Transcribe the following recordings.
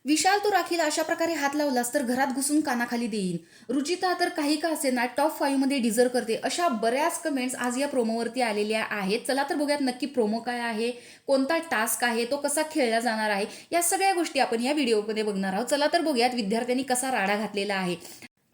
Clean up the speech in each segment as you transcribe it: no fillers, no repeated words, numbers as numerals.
विशाल, तू राखीला अशा प्रकारे हात लावलास तर घरात घुसून कानाखाली देईन. रुचिता तर काही का असेना टॉप 5 मध्ये डिझर्व करते. अशा बऱ्याच कमेंट्स आज या प्रोमोवरती आलेल्या आहेत. चला तर बघूयात नक्की प्रोमो काय आहे, कोणता टास्क आहे, तो कसा खेळला जाणार आहे, या सगळ्या गोष्टी आपण या व्हिडिओमध्ये बघणार आहोत. चला तर बघूयात विद्यार्थ्यांनी कसा राडा घातलेला आहे.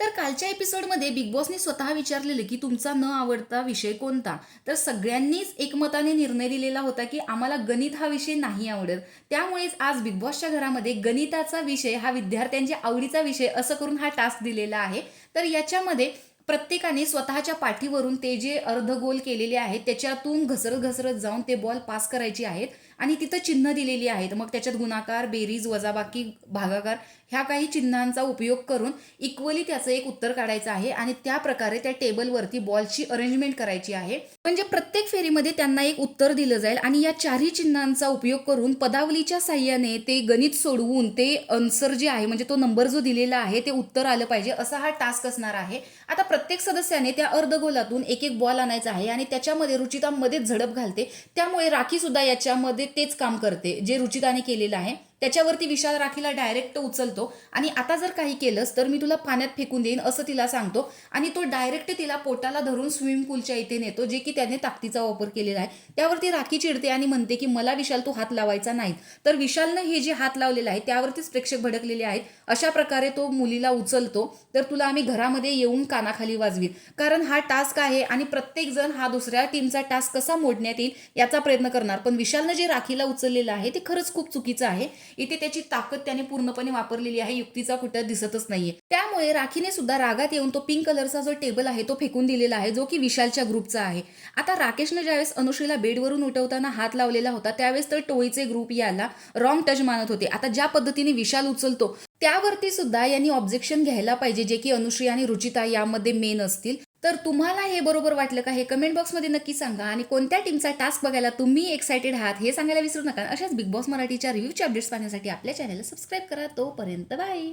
तर कालच्या एपिसोडमध्ये बिग बॉसनी स्वतः विचारलेलं की तुमचा न आवडता विषय कोणता. तर सगळ्यांनीच एकमताने निर्णय दिलेला होता की आम्हाला गणित हा विषय नाही आवडत. त्यामुळेच आज बिग बॉसच्या घरामध्ये गणिताचा विषय हा विद्यार्थ्यांच्या आवडीचा विषय असं करून हा टास्क दिलेला आहे. तर याच्यामध्ये प्रत्येकाने स्वतःच्या पाठीवरून ते जे अर्धगोल केलेले आहेत त्याच्यातून घसरत घसरत जाऊन ते बॉल पास करायचे आहेत आणि तिथं चिन्ह दिलेली आहेत. मग त्याच्यात गुणाकार, बेरीज, वजाबाकी, भागाकार ह्या काही चिन्हांचा उपयोग करून इक्वली त्याचं एक उत्तर काढायचं आहे आणि त्या प्रकारे त्या टेबलवरती बॉलची अरेंजमेंट करायची आहे. म्हणजे प्रत्येक फेरीमध्ये त्यांना एक उत्तर दिलं जाईल आणि या चारही चिन्हांचा उपयोग करून पदावलीच्या साह्याने ते गणित सोडवून ते आन्सर जे आहे म्हणजे तो नंबर जो दिलेला आहे ते उत्तर आलं पाहिजे, असा हा टास्क असणार आहे. आता प्रत्येक सदस्याने त्या अर्धगोलातून एक एक बॉल आणायचा आहे आणि त्याच्यामध्ये रुचिता मध्येच झडप घालते. त्यामुळे राखी सुद्धा याच्यामध्ये तेच काम करते जे रुचिताने केलेलं आहे. त्याच्यावरती विशाल राखीला डायरेक्ट उचलतो आणि आता जर काही केलंस तर मी तुला पाण्यात फेकून देईन असं तिला सांगतो आणि तो डायरेक्ट तिला पोटाला धरून स्विमिंग पूलच्या इथे नेतो, जे की त्याने ताकदीचा वापर केलेला आहे. त्यावरती राखी चिडते आणि म्हणते की मला विशाल तू हात लावायचा नाही. तर विशालनं हे जे हात लावलेलं आहे त्यावरतीच प्रेक्षक भडकलेले आहेत. अशा प्रकारे तो मुलीला उचलतो. तर तुला आम्ही घरामध्ये येऊन कानाखाली वाजवीत, कारण हा टास्क आहे आणि प्रत्येक जण हा दुसऱ्या टीमचा टास्क कसा मोडण्यात येईल याचा प्रयत्न करणार. पण विशालनं जे राखीला उचललेलं आहे ते खरंच खूप चुकीचं आहे. इथे त्याची ताकद त्याने पूर्णपणे वापरलेली आहे, युक्तीचा कुठं दिसतच नाहीये. त्यामुळे राखीने सुद्धा रागात येऊन तो पिंक कलरचा जो टेबल आहे तो फेकून दिलेला आहे, जो की विशालच्या ग्रुपचा आहे. आता राकेशनं ज्यावेळेस अनुश्रीला बेडवरून उठवताना हात लावलेला होता त्यावेळेस तर टोळीचे ग्रुप याला रॉंग टच मानत होते. आता ज्या पद्धतीने विशाल उचलतो त्यावरती सुद्धा यांनी ऑब्जेक्शन घ्यायला पाहिजे, जे की अनुश्री आणि रुचिता यामध्ये मेन असतील. तर तुम्हाला हे बरोबर वाटलं का हे कमेंट बॉक्समध्ये नक्की सांगा आणि कोणत्या टीमचा टास्क बघायला तुम्ही एक्साइटेड आहात हे सांगायला विसरू नका. अशाच बिग बॉस मराठीच्या रिव्ह्यूच्या अपडेट्स पाहण्यासाठी आपल्या चॅनलला सबस्क्राईब करा. तोपर्यंत बाय.